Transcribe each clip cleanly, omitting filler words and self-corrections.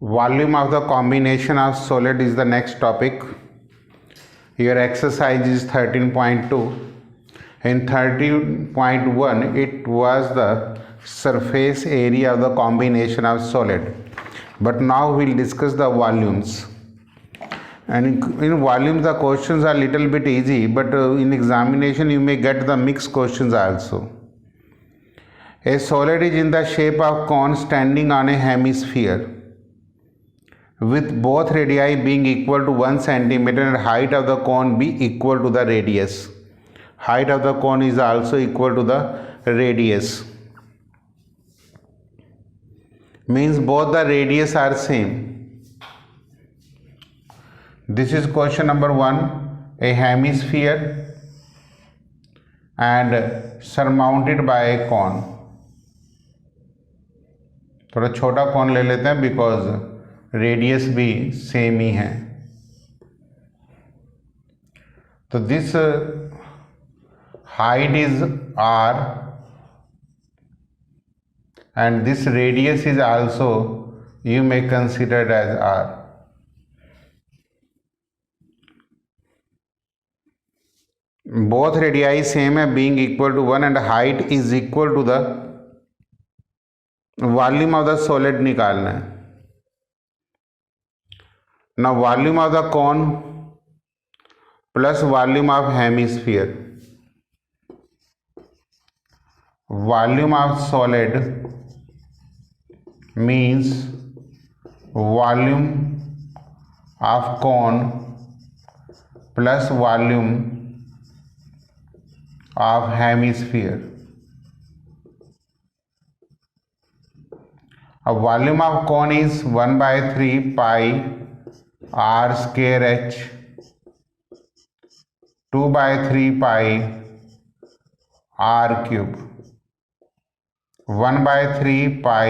Volume of the combination of solid is the next topic. Your exercise is 13.2. In 13.1 it was the surface area of the combination of solid, but now we'll discuss the volumes. And in volumes the questions are little bit easy, but in examination you may get the mixed questions also. A solid is in the shape of cone standing on a hemisphere, with both radii being equal to 1 centimeter and height of the cone be equal to the radius. Height of the cone is also equal to the radius. Means both the radius are same. This is question number 1. A hemisphere and surmounted by a cone. थोड़ा छोटा कौन ले लेते हैं because radius भी same ही है. तो this height is r and this radius is also you may consider it as r. Both radii same है, being equal to 1 and height is equal to the volume of the solid निकालना है. Now volume of the cone plus volume of hemisphere. Volume of solid means volume of cone plus volume of hemisphere. A volume of cone is 1 by 3 pi r square h, 2 by 3 pi r cube, 1 by 3 pi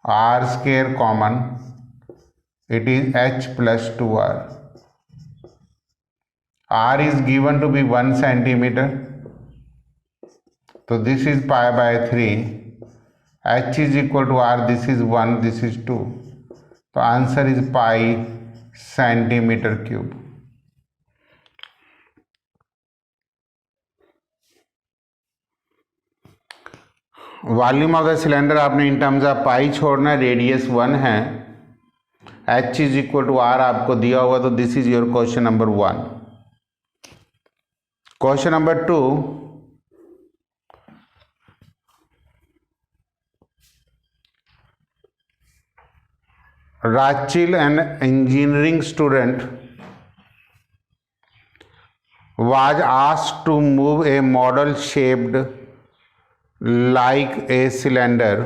r square common, it is h plus 2r. R is given to be 1 centimeter, so this is pi by 3. H is equal to r, this is 1, this is 2. So answer is pi centimeter cube. Volume of the cylinder आपने in terms of पाई छोड़ना है, radius 1 है, h is equal to r आपको दिया होगा, तो this is your question number 1. Question number 2, Rachel, an engineering student, was asked to move a model shaped like a cylinder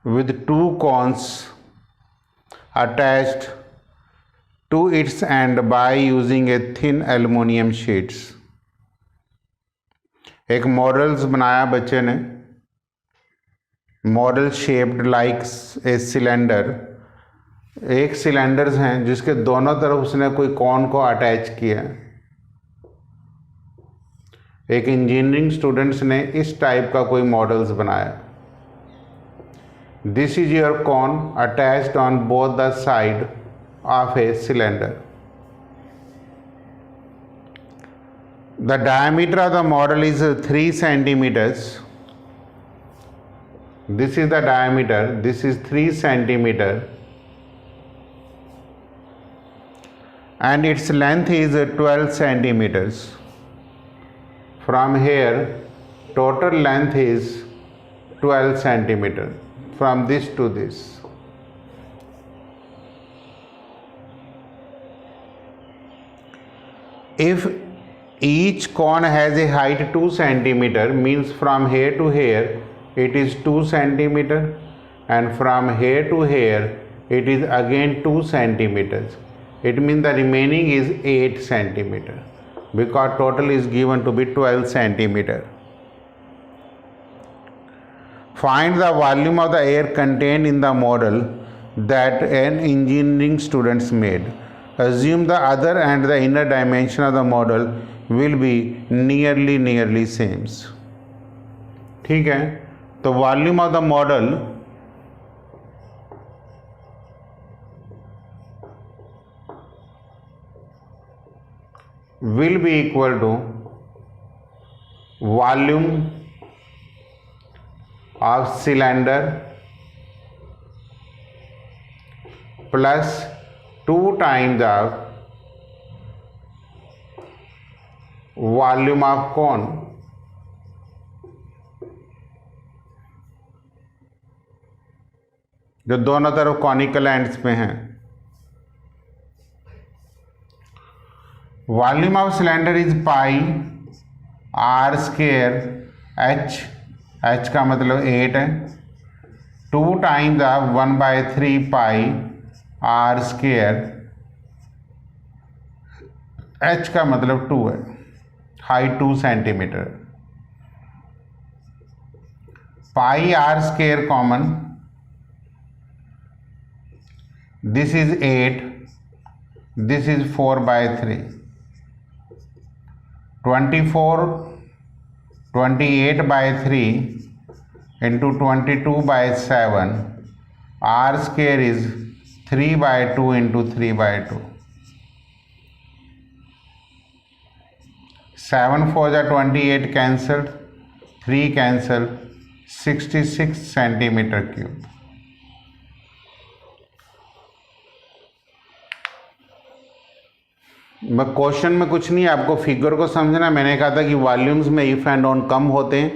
with 2 cones attached to its end by using a thin aluminum sheets. एक models बनाया बच्चे ने, model shaped like a cylinder. एक cylinders हैं जिसके दोनों तरफ उसने कोई कॉन को अटैच किया. एक इंजीनियरिंग स्टूडेंट्स ने इस टाइप का कोई मॉडल्स बनाया. This is your cone attached on both the side of a cylinder. The diameter of the model is 3 centimeters. This is the diameter, this is 3 centimeter, and its length is 12 centimeters. From here total length is 12 centimeter from this to this. If each cone has a height 2 centimeter, means from here to here it is 2 centimeter, and from here to here it is again 2 centimeters. It means the remaining is 8 centimeter because total is given to be 12 centimeter. Find the volume of the air contained in the model that an engineering students made. Assume the other and the inner dimension of the model will be nearly same. ठीक है. तो volume of the model will be equal to volume of cylinder plus 2 times of volume of cone. जो दोनों तरफ conical ends पे हैं. Volume of cylinder is pi r square h. H का मतलब 8 है. 2 times of 1/3 pi r square. H का मतलब 2 है. Height 2 centimetre. Pi r square common. This is 8. This is 4/3. 28/3 into 22/7. R square is 3/2 into 3/2. 7 4 are 28 cancelled. 3 cancelled. 66 centimeter cube. मैं question में कुछ नहीं, आपको फिगर को समझना. मैंने कहा था कि वॉल्यूम्स में इफ एंड ऑन कम होते हैं.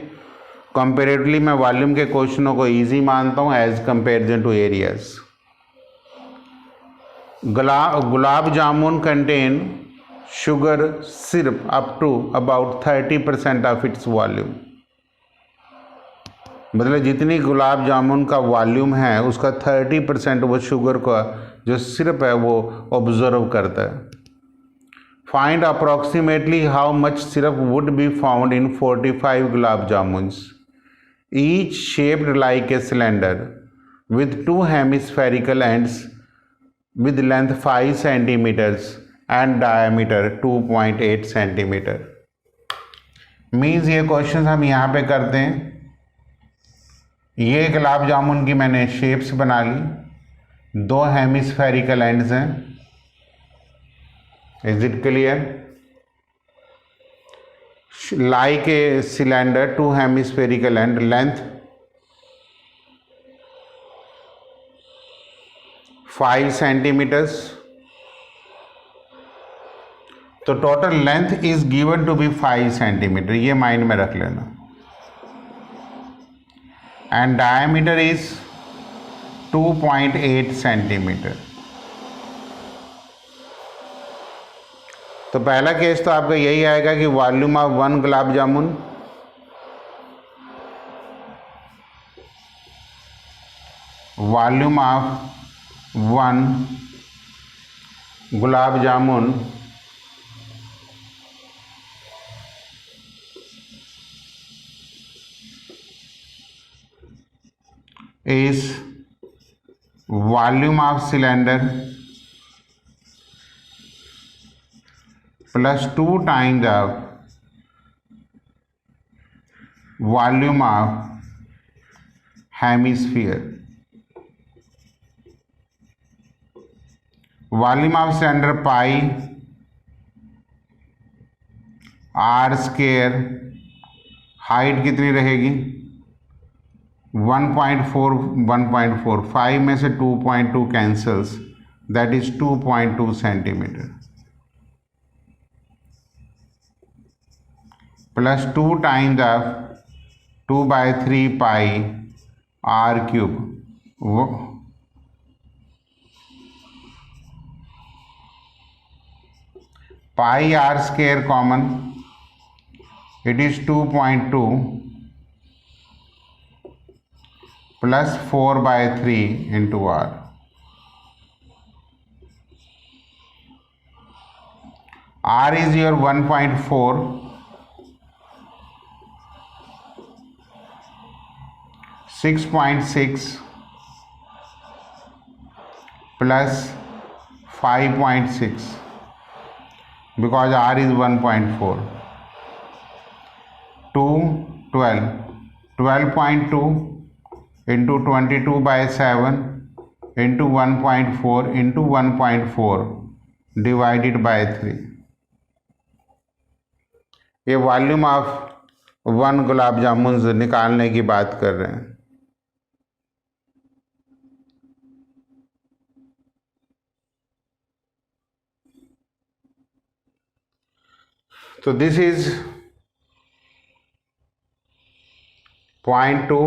कंपेरेटिवली मैं वॉल्यूम के क्वेश्चनों को इजी मानता हूं as comparison to areas. Gulab jamun contain sugar syrup up to about 30% of its volume. मतलब जितनी गुलाब जामुन का वॉल्यूम है उसका 30% वो शुगर का जो सिरप है वो ऑब्जर्व करता है. Find approximately how much syrup would be found in 45 gulab jamuns, each shaped like a cylinder with 2 hemispherical ends with length 5 centimeters and diameter 2.8 centimeter. Means ये क्वेश्चन हम यहाँ पे करते हैं. ये गुलाब जामुन की मैंने शेप्स बना ली. 2 हेमिस्फेरिकल एंड्स हैं. Is it clear? Like a cylinder, 2 hemispherical end, length 5 centimeters. तो total length is given to be 5 centimetre. ये माइंड में रख लेना. And diameter is 2.8 centimetre. तो पहला केस तो आपका यही आएगा कि volume of 1 gulab jamun volume of 1 gulab jamun is volume of cylinder plus 2 times of volume of hemisphere. Volume of cylinder pi r square. Height कितनी रहेगी? 1.4 1.4. 5 में से 2.2 cancels. That is 2.2 centimetre. Plus 2 times of 2/3 pi r cube. Pi r square common. It is 2.2 plus 4/3 into r. R is your 1.4. 6.6 plus 5.6 because R is 1.4. 12 12.2 into 22/7 into 1.4 into 1.4 divided by 3. ये volume of 1 gulab जामुन निकालने की बात कर रहे हैं। तो this is 0.2,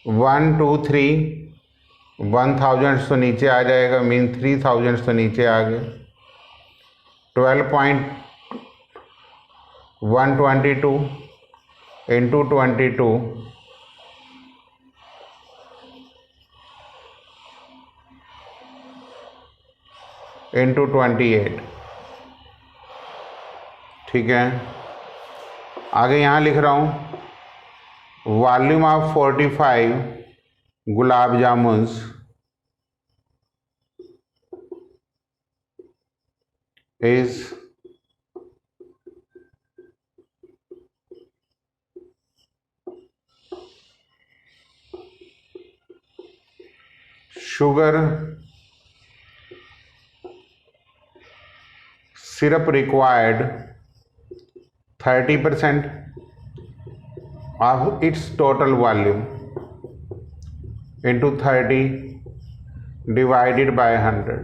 1 2 3, 1000 तो नीचे आ जाएगा, मीन 3000 तो नीचे आ गए। 12.122 इंटू 22 इंटू 28, ठीक है। आगे यहाँ लिख रहा हूँ, volume of 45 gulab jamuns is sugar syrup required 30% of its total volume into 30 divided by 100.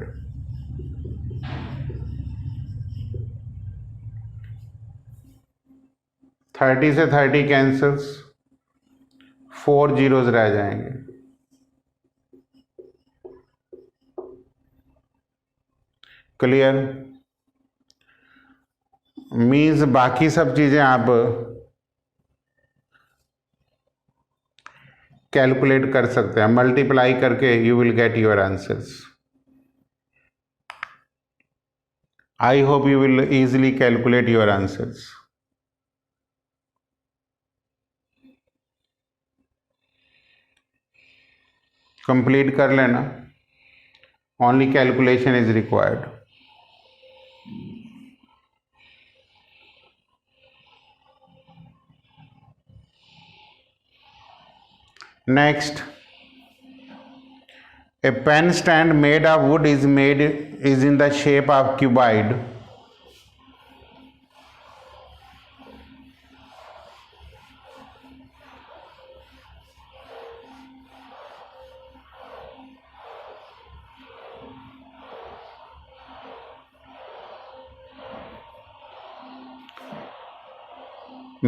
Thirty से 30 कैंसल्स, 4 जीरोज रह जाएंगे। क्लियर? मीन्स बाकी सब चीजें आप कैलकुलेट कर सकते हैं, मल्टीप्लाई करके you will get your answers. I hope you will easily calculate your answers. Complete कर लेना, only calculation is required. Next, a pen stand made of wood is in the shape of cuboid.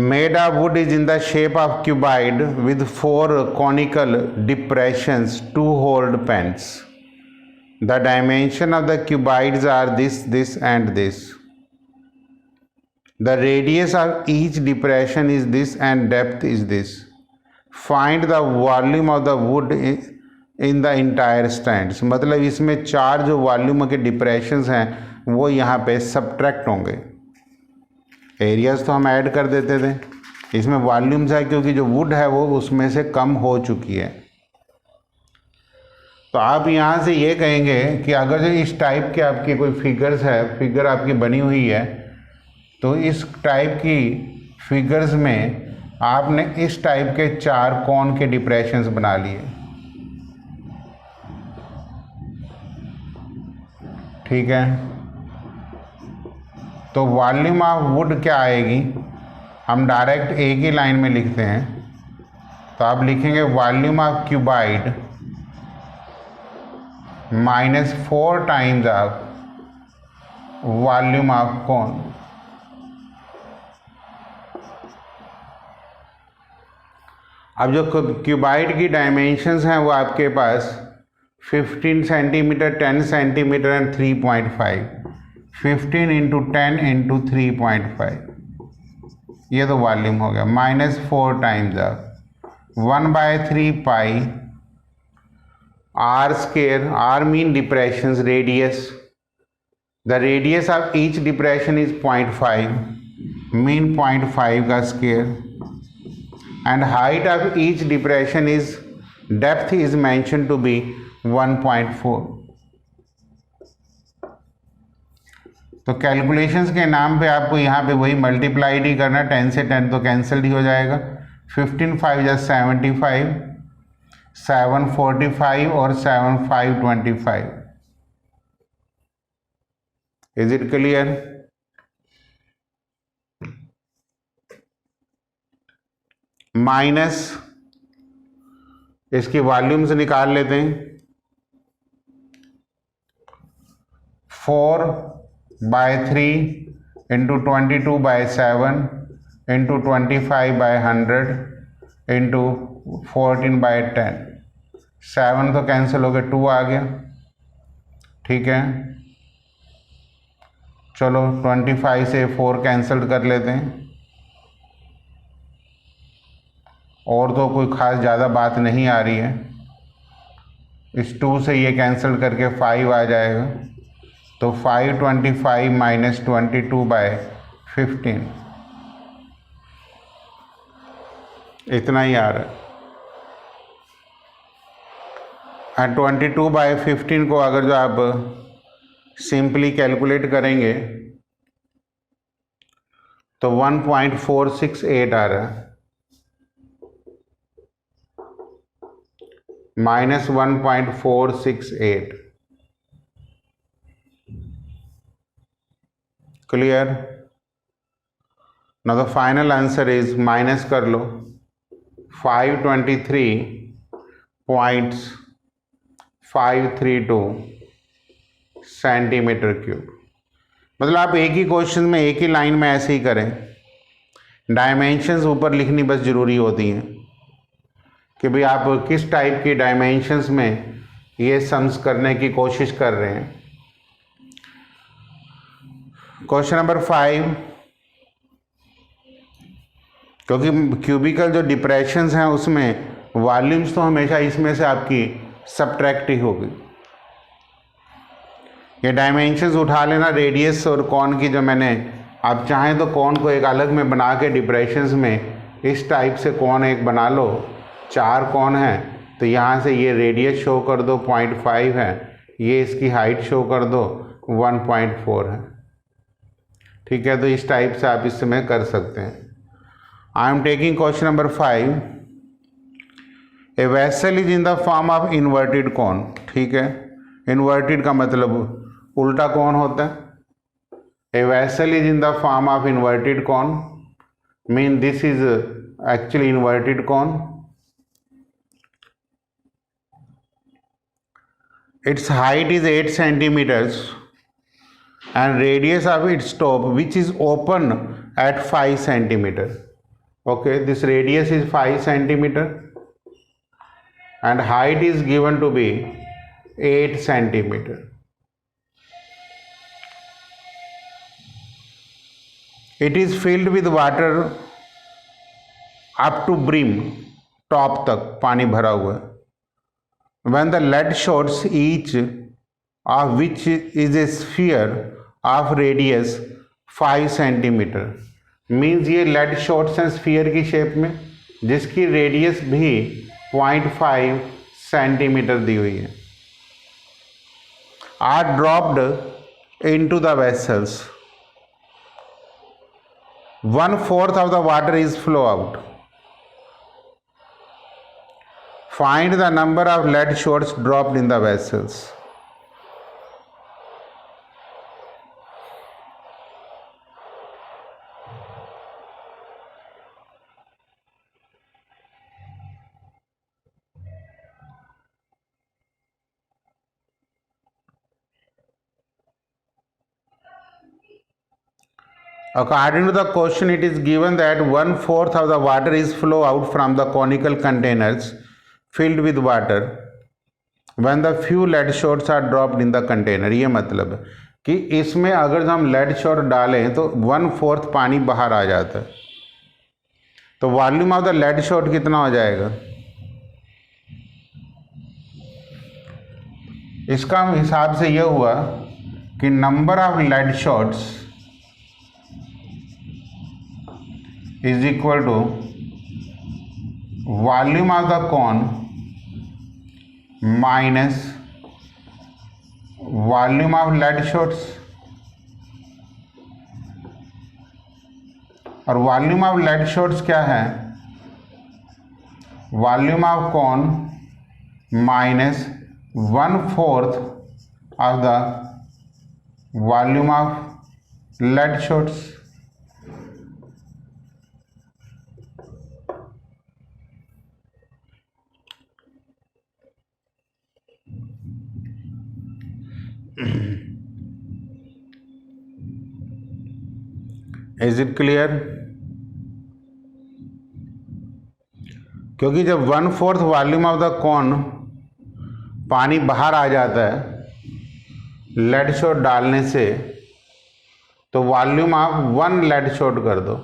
Made of wood is in the shape of cuboid with 4 conical depressions to hold pens. The dimension of the cuboids are this and this. The radius of each depression is this and depth is this. Find the volume of the wood in the entire stands. मतलब इसमें 4 जो volume के depressions हैं वो यहाँ पे subtract होंगे। Areas तो हम ऐड कर देते थे, इसमें वॉल्यूम्स है क्योंकि जो वुड है वो उसमें से कम हो चुकी है। तो आप यहाँ से ये कहेंगे कि अगर जो इस टाइप के आपकी कोई फिगर्स है, फिगर आपकी बनी हुई है, तो इस टाइप की फिगर्स में आपने इस टाइप के 4 कोन के डिप्रेशंस बना लिए, ठीक है। तो वॉल्यूम ऑफ वुड क्या आएगी, हम डायरेक्ट एक ही लाइन में लिखते हैं। तो आप लिखेंगे volume of cuboid minus 4 times of volume of cone. अब जो क्यूबाइड की डायमेंशंस हैं वो आपके पास 15 centimetre, 10 centimetre and 3.5, 15 into 10 into 3.5, ये तो वॉल्यूम हो गया। Minus 4 times of 1/3 pi r square, r mean depressions, radius, the radius of each depression is 0.5, mean 0.5 का square, and height of each depression is, depth is mention to be 1.4। तो calculations के नाम पे आपको यहाँ पे वही मल्टीप्लाइड ही करना, 10 से 10 तो कैंसिल ही हो जाएगा। 15 5 जा 75, 7 45 और 7 5 25। Is it clear? माइनस इसकी वॉल्यूम्स निकाल लेते हैं, 4/3 इंटू 22/7 इंटू 25/100 इंटू 14/10। 7 तो कैंसिल हो गया, 2 आ गया, ठीक है। चलो 25 से 4 कैंसिल कर लेते हैं, और तो कोई ख़ास ज़्यादा बात नहीं आ रही है। इस 2 से ये कैंसिल करके 5 आ जाएगा, तो 525 माइनस 22/15 इतना ही आ रहा है। और 22/15 को अगर जो आप सिंपली कैलकुलेट करेंगे तो 1.468 आ रहा है, minus 1.468। Clear? Now the final answer is, minus कर लो 523.532 सेंटीमीटर क्यूब। मतलब आप एक ही क्वेश्चन में एक ही लाइन में ऐसे ही करें, डायमेंशंस ऊपर लिखनी बस ज़रूरी होती हैं कि भाई आप किस टाइप की डायमेंशंस में ये सम्स करने की कोशिश कर रहे हैं। क्वेश्चन नंबर 5, क्योंकि क्यूबिकल जो डिप्रेशंस हैं उसमें वॉल्यूम्स तो हमेशा इसमें से आपकी सबट्रैक्ट ही होगी। ये डायमेंशंस उठा लेना, रेडियस और कॉन की, जो मैंने, आप चाहें तो कॉन को एक अलग में बना के डिप्रेशंस में इस टाइप से कॉन एक बना लो, 4 कॉन है तो यहाँ से ये रेडियस शो कर दो 0.5 है, ये इसकी हाइट शो कर दो 1.4 है, ठीक है। तो इस टाइप से आप इसमें कर सकते हैं। I am taking question number 5। A vessel is in the form of inverted cone, ठीक है। इन्वर्टेड का मतलब उल्टा कौन होता है। A vessel is in the form of inverted cone mean this is actually inverted cone. Its height is 8 centimeters and radius of its top, which is open at 5 centimeter. Okay, this radius is 5 centimeter and height is given to be 8 centimeter. It is filled with water up to brim, top तक पानी भरा हुआ है। When the lead shots, each of which is a sphere of radius 5 centimeter, means ये lead shots हैं sphere की shape में, जिसकी रेडियस भी 0.5 सेंटीमीटर दी हुई है, are dropped into the vessels. 1/4 of the water is flow out. Find the number of lead shots dropped in the vessels. According to the question, it is given that 1/4 of the water is flow out from the conical containers filled with water when the few lead shots are dropped in the container. ये मतलब कि इसमें अगर हम lead shot डालें तो 1/4 पानी बाहर आ जाता है, तो volume of the lead shot कितना हो जाएगा। इसका हिसाब से यह हुआ कि number of lead shots is equal to volume of the cone minus volume of lead shots, और वॉल्यूम ऑफ lead shots क्या है, volume of cone minus 1/4 of the volume of lead shots। Is it clear? क्योंकि जब 1/4 volume of the cone पानी बाहर आ जाता है lead shot डालने से, तो वॉल्यूम आप 1 लेड शॉट कर दो।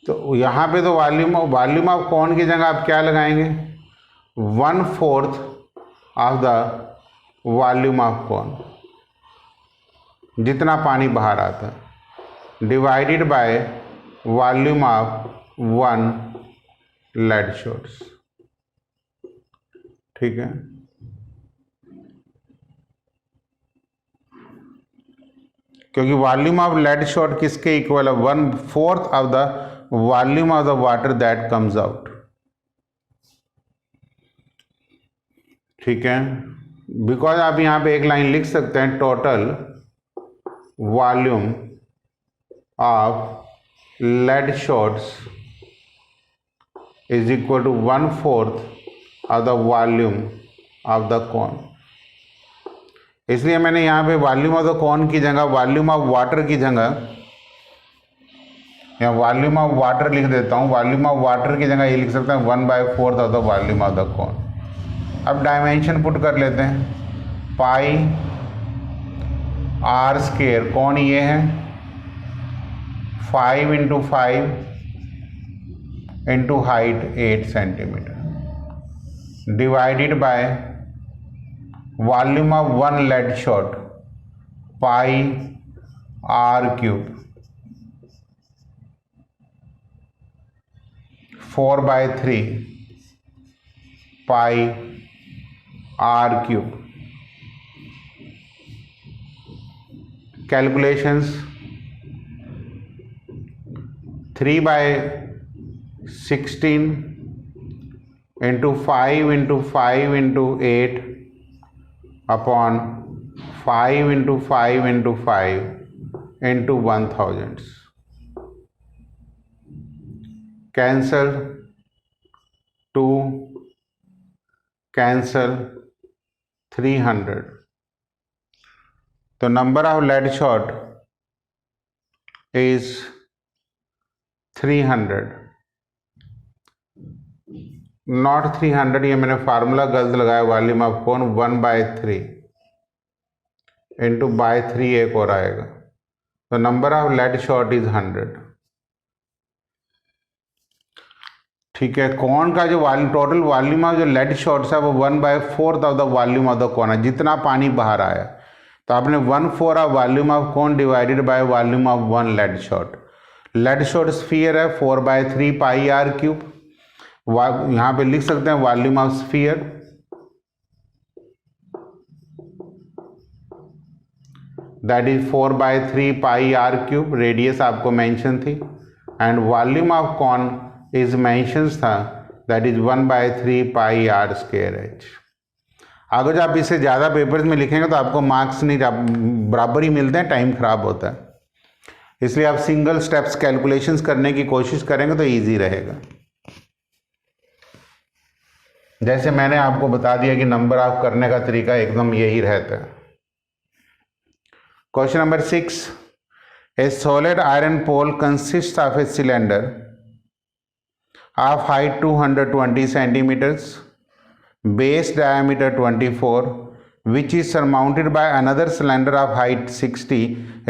तो यहाँ पे तो वॉल्यूम ऑफ कॉन की जगह आप क्या लगाएंगे? 1/4 of the volume of cone, जितना पानी बाहर आता है, divided by volume of 1 lead shots. ठीक है, क्योंकि वॉल्यूम ऑफ लेड शॉट किसके इक्वल है? 1/4 of the volume of the water that comes out. ठीक है, बिकॉज आप यहाँ पे एक लाइन लिख सकते हैं, total volume of lead shots is equal to 1/4 of the volume of the cone. इसलिए मैंने यहाँ पे वॉल्यूम ऑफ द कॉन की जगह वॉल्यूम ऑफ वाटर की जगह या वॉल्यूम ऑफ वाटर लिख देता हूँ। वॉल्यूम ऑफ वाटर की जगह ये लिख सकते हैं 1/4 of the volume of the cone. अब डायमेंशन पुट कर लेते हैं, पाई आर स्क्वायर, कौन ये है 5 × 5 into height 8 centimetre, divided by volume of 1 lead shot pi r³ 4/3 pi r³। Calculations 3/16 into 5 × 5 into 8 upon 5 × 5 × 5 into 1000। Cancel 2, cancel 300। तो number of lead shot is 300, not 300, ये मैंने फार्मूला गलत लगाया। वॉल्यूम ऑफ कौन 1/3 into bye 3 एक और आएगा, तो number of lead shot is 100। ठीक है, कॉन का जो टोटल वॉल्यूम ऑफ जो लेड शॉट्स है वो 1/4 of the volume of the cone है, जितना पानी बाहर आया। तो आपने 1/4 of volume of cone divided by volume of 1 lead shot. Lead shot sphere है 4/3 पाई r³। यहाँ पे लिख सकते हैं volume of sphere, that is 4/3 pi r³। Radius आपको मेंशन थी, and volume of cone is mentions था, दैट इज 1/3 पाई r²h। अगर आप इससे ज़्यादा पेपर्स में लिखेंगे तो आपको मार्क्स नहीं बराबर ही मिलते हैं, टाइम खराब होता है। इसलिए आप सिंगल स्टेप्स कैलकुलेशंस करने की कोशिश करेंगे तो इजी रहेगा। जैसे मैंने आपको बता दिया कि नंबर ऑफ करने का तरीका एकदम यही रहता है। Question number 6, a solid iron pole consist of a cylinder of height 220 centimeters, base diameter 24, which is surmounted by another cylinder of height 60,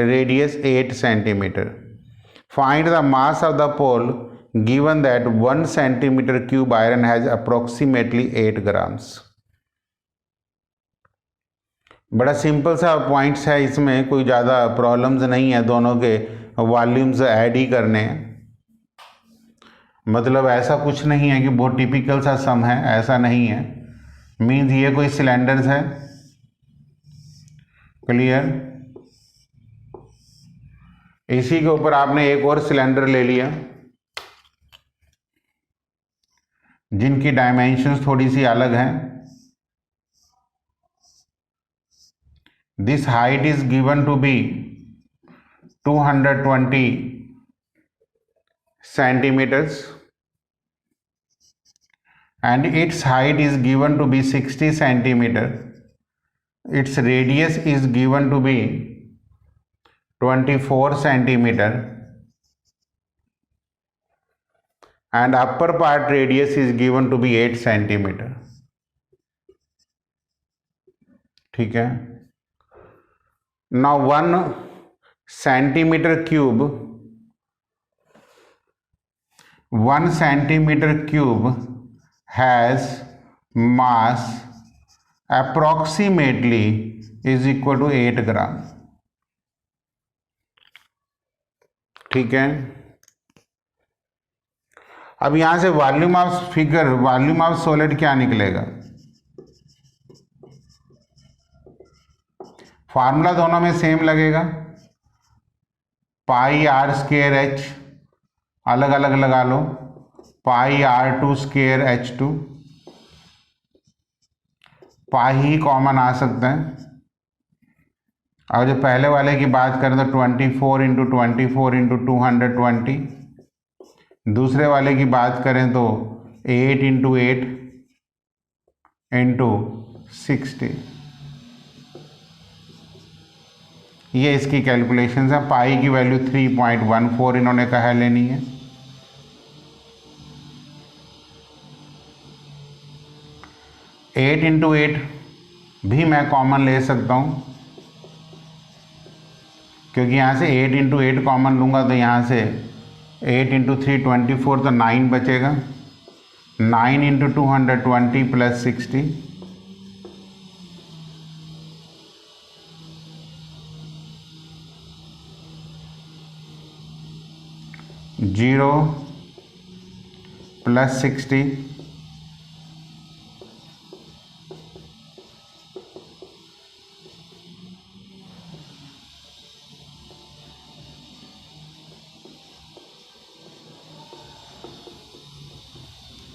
radius 8 centimeter. Find the mass of the pole given that 1 centimeter cube iron has approximately 8 grams. बड़ा simple सा points है, इसमें कोई ज़्यादा problems नहीं है, दोनों के वॉल्यूम्स ऐड ही करने हैं। मतलब ऐसा कुछ नहीं है कि बहुत टिपिकल सा सम है, ऐसा नहीं है। मीन्स ये कोई सिलेंडर्स है, क्लियर। इसी के ऊपर आपने एक और सिलेंडर ले लिया जिनकी डायमेंशंस थोड़ी सी अलग हैं। This height is given to be 220 centimeters and its height is given to be 60 centimeter. Its radius is given to be 24 centimeter and upper part radius is given to be 8 centimeter. ठीक है. Now 1 centimeter cube has mass approximately is equal to 8 ग्राम. ठीक है. अब यहां से volume of solid क्या निकलेगा? Formula दोनों में सेम लगेगा. पाई आर स्क्वायर एच अलग अलग लगा लो. पाई R2 स्क्वायर H2, पाई ही कॉमन आ सकता है. और जो पहले वाले की बात करें तो 24 इंटू 24 इंटू 220. दूसरे वाले की बात करें तो 8 इंटू 8 इंटू 60. ये इसकी कैलकुलेशंस है. पाई की वैल्यू 3.14 इन्होंने कहा लेनी है. एट इंटू 8 भी मैं कॉमन ले सकता हूँ, क्योंकि यहाँ से 8 इंटू 8 कॉमन लूँगा तो यहाँ से 8 इंटू 3 24 तो 9 बचेगा. 9 इंटू 220 प्लस 60. जीरो प्लस 60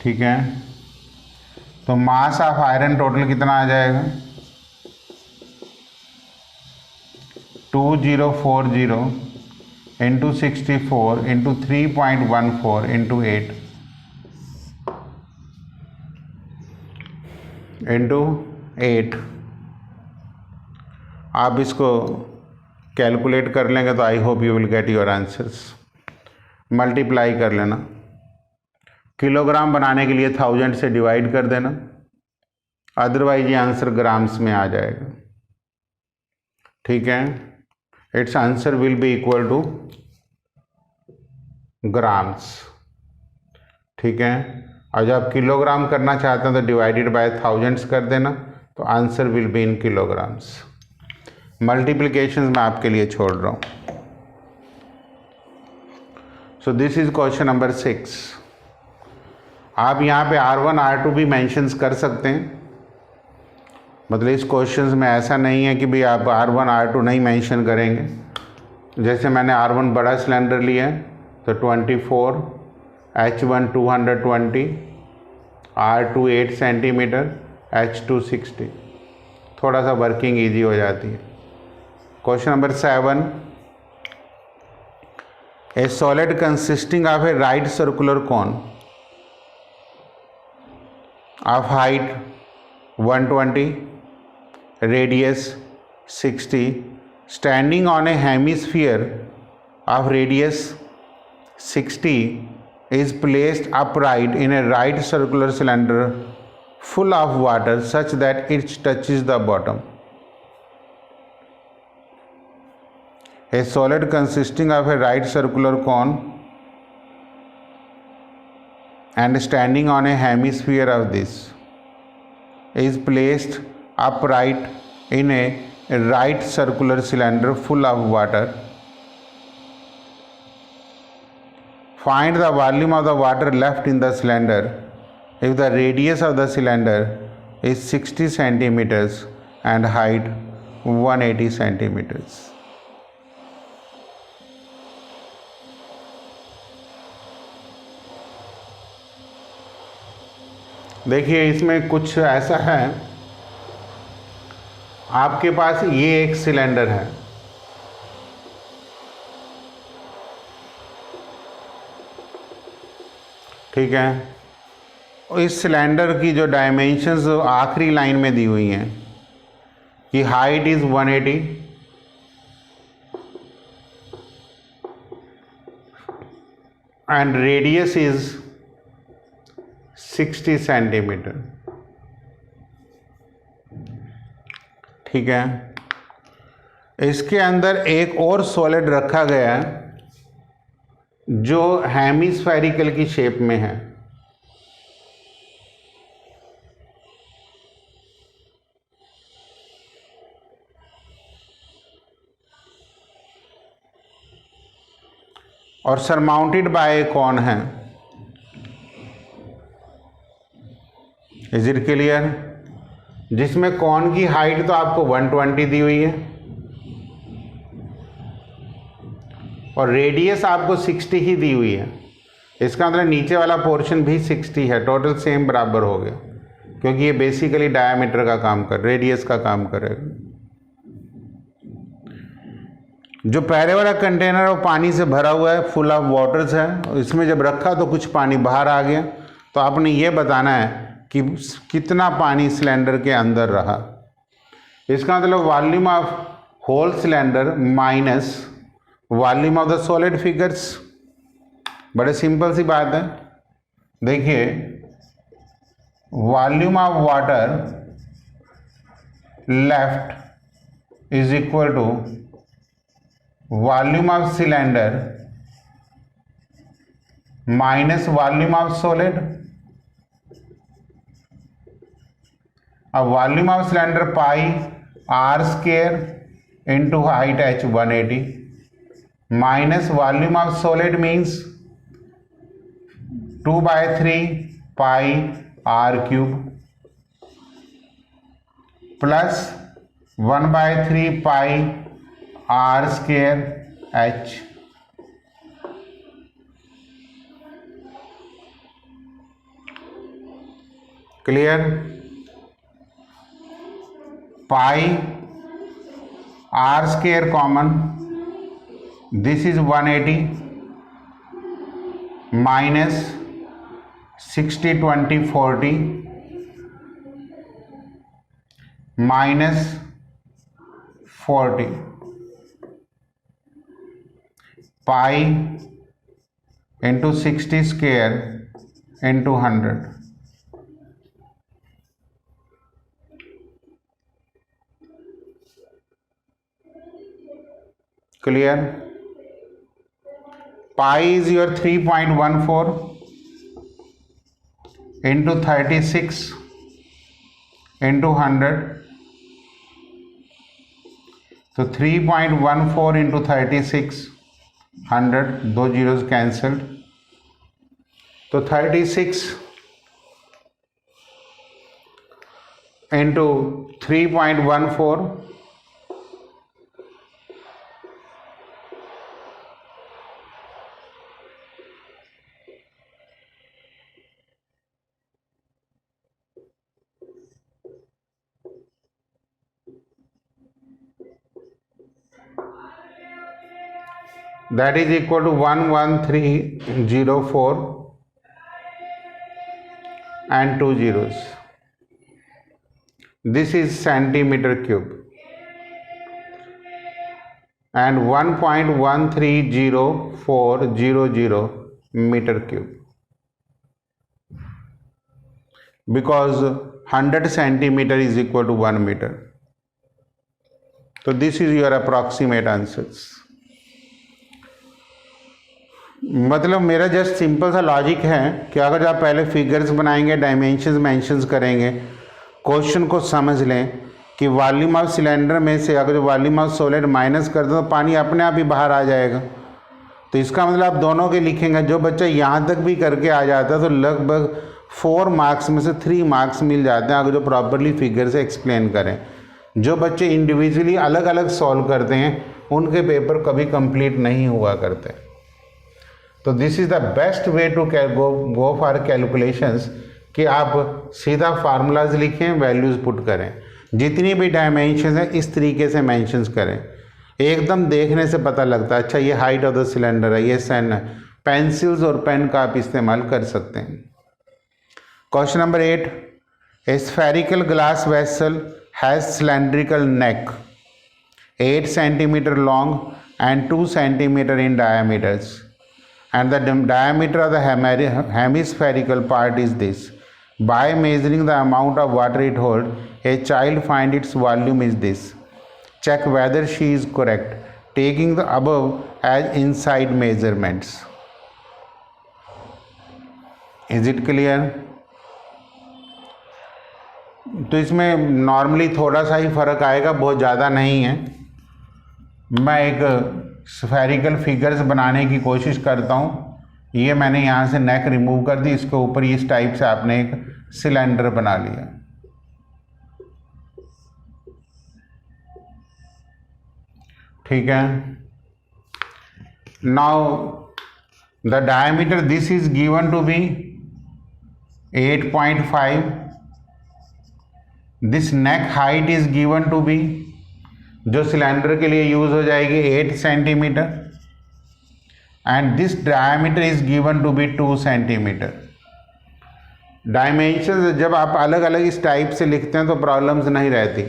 ठीक है. तो मास ऑफ आयरन टोटल कितना आ जाएगा? 2040 इंटू 64 इंटू 3.14 इंटू 8 इंटू 8. आप इसको कैलकुलेट कर लेंगे तो I hope you will get your answers. Multiply कर लेना. किलोग्राम बनाने के लिए 1000 से डिवाइड कर देना, अदरवाइज ये आंसर ग्राम्स में आ जाएगा. ठीक है. It's answer will be equal two grams. ठीक है. और जब आप किलोग्राम करना चाहते हैं तो डिवाइडेड बाय 1000 कर देना, तो answer will be in kilograms. Multiplication मैं आपके लिए छोड़ रहा हूँ. So this is question number 6. आप यहाँ पे R1 R2 भी मेंशंस कर सकते हैं. मतलब इस क्वेश्चंस में ऐसा नहीं है कि भाई आप R1 R2 नहीं मेंशन करेंगे. जैसे मैंने R1 बड़ा सिलेंडर लिया है तो 24, H1 220, R2 8 सेंटीमीटर, H2 60. थोड़ा सा वर्किंग ईजी हो जाती है. Question number 7. A solid consisting of A right circular cone of height 120, radius 60, standing on a hemisphere of radius 60 is placed upright in a right circular cylinder full of water such that it touches the bottom. A solid consisting of a right circular cone and standing on a hemisphere of this is placed upright in a right circular cylinder full of water. Find the volume of the water left in the cylinder if the radius of the cylinder is 60 centimeters and height 180 centimeters. देखिए इसमें कुछ ऐसा है, आपके पास ये एक cylinder है, ठीक है. इस सिलेंडर की जो डायमेंशंस आखिरी लाइन में दी हुई हैं कि height is 180 and radius is 60 centimetre. ठीक है, इसके अंदर एक और सॉलिड रखा गया है जो हेमिस्फेरिकल की शेप में है। और सरमाउंटेड बाय कौन है। Is it clear? जिसमें कौन की हाइट तो आपको 120 दी हुई है और रेडियस आपको 60 ही दी हुई है। इसका मतलब नीचे वाला पोर्शन भी 60 है, टोटल सेम बराबर हो गया, क्योंकि ये बेसिकली डायमीटर का काम रेडियस का काम करेगा। जो पहले वाला कंटेनर वो पानी से भरा हुआ है, फुल ऑफ वाटर्स है, इसमें जब रखा तो कुछ पानी बाहर आ गया, तो आपने ये बताना है कि कितना पानी सिलेंडर के अंदर रहा। इसका मतलब volume of whole cylinder minus volume of the solid figures. बड़े सिंपल सी बात है। देखिए, volume of water left is equal to volume of cylinder minus volume of solid. अब volume of cylinder pi r square into height h 180 minus volume of solid means 2/3 pi r cube plus 1/3 pi r square h। Clear? Pi r square common, this is 180 minus 60 20 40 minus 40 pi into 60 square into 100। Clear? Pi is your 3.14 into 36 into 100, तो 3.14 into 36 100, दो zeros cancelled, तो 36 into 3.14 that is equal to 11304 and 2 zeros. This is centimeter cube and 1.13000 meter cube, because 100 centimeter is equal to 1 meter. So this is your approximate answers. मतलब मेरा just simple सा logic है कि अगर आप पहले figures बनाएंगे, डायमेंशंस मेंशंस करेंगे, क्वेश्चन को समझ लें कि वॉल्यूम ऑफ सिलेंडर में से अगर वॉल्यूम ऑफ सॉलिड माइनस कर दो तो पानी अपने आप ही बाहर आ जाएगा। तो इसका मतलब आप दोनों के लिखेंगे। जो बच्चा यहाँ तक भी करके आ जाता है तो लगभग 4 मार्क्स में से 3 मार्क्स मिल जाते हैं अगर जो प्रॉपरली फिगर से एक्सप्लेन करें। जो बच्चे इंडिविजुअली अलग अलग सॉल्व करते हैं उनके पेपर कभी कंप्लीट नहीं हुआ करते। तो this is the best way to go for calculations कि आप सीधा फार्मूलाज लिखें, वैल्यूज़ पुट करें, जितनी भी डायमेंशन है इस तरीके से मेंशंस करें। एकदम देखने से पता लगता है अच्छा ये हाइट ऑफ द सिलेंडर है, ये सन है। पेंसिल्स और पेन का आप इस्तेमाल कर सकते हैं। Question number 8. A spherical glass vessel has cylindrical neck 8 centimeter long and 2 centimeter in diameters, and the diameter of the hemispherical part is this. By measuring the amount of water it holds, a child finds its volume is this. Check whether she is correct, taking the above as inside measurements. Is it clear? तो इसमें normally थोड़ा सा ही फ़र्क आएगा, बहुत ज़्यादा नहीं है. मैं एक स्फेरिकल फिगर्स बनाने की कोशिश करता हूँ. ये मैंने यहाँ से नेक रिमूव कर दी, इसके ऊपर इस टाइप से आपने एक सिलेंडर बना लिया. ठीक है. Now the diameter this is given to be 8.5. This neck height is given to be, जो सिलेंडर के लिए यूज हो जाएगी, 8 centimetre, and this diameter is given to be 2 centimetre. Dimension जब आप अलग अलग इस टाइप से लिखते हैं तो प्रॉब्लम्स नहीं रहती.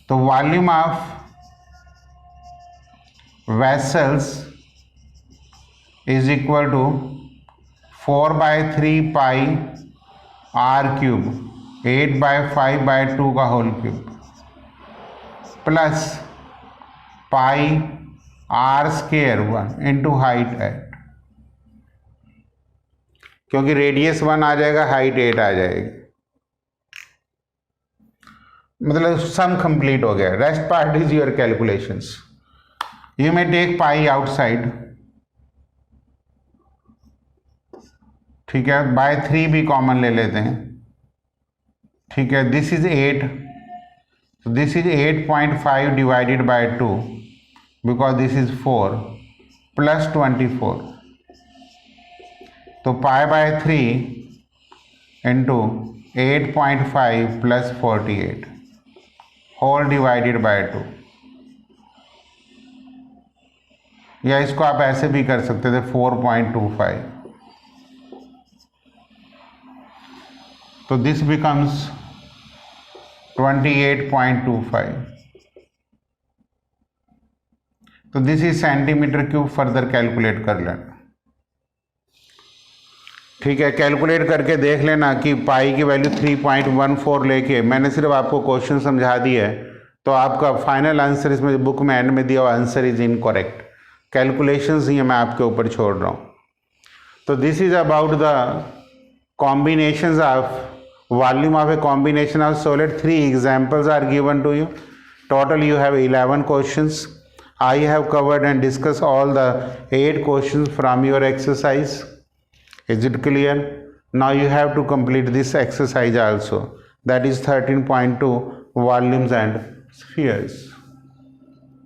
तो volume of vessels is equal to 4/3 pi r cube 8/5/2 का whole cube plus pi r² 1 into height 8, क्योंकि रेडियस 1 आ जाएगा, हाइट 8 आ जाएगी. मतलब सम कंप्लीट हो गया. Rest part is your calculations. You may take pi outside. ठीक है. by 3 भी कॉमन ले लेते हैं. ठीक है. This is 8, this is 8.5 divided by 2 because this is 4 plus 24. तो π/3 into 8.5 plus 48 whole divided by 2. या इसको आप ऐसे भी कर सकते थे 4.25. तो दिस बिकम्स 28.25. तो this is centimetre cube. Further calculate कर लेना. ठीक है. कैलकुलेट करके देख लेना कि पाई की वैल्यू 3.14 लेके, मैंने सिर्फ आपको क्वेश्चन समझा दिया है, तो आपका फाइनल आंसर इसमें बुक में एंड में दिया हुआ आंसर इज इनकरेक्ट. कैलकुलेशंस ही मैं आपके ऊपर छोड़ रहा हूँ. तो this is about the combinations of volume of a combination of solid. 3 examples are given to you. Total you have 11 questions. I have covered and discussed all the 8 questions from your exercise. Is it clear? Now you have to complete this exercise also. That is 13.2 volumes and spheres.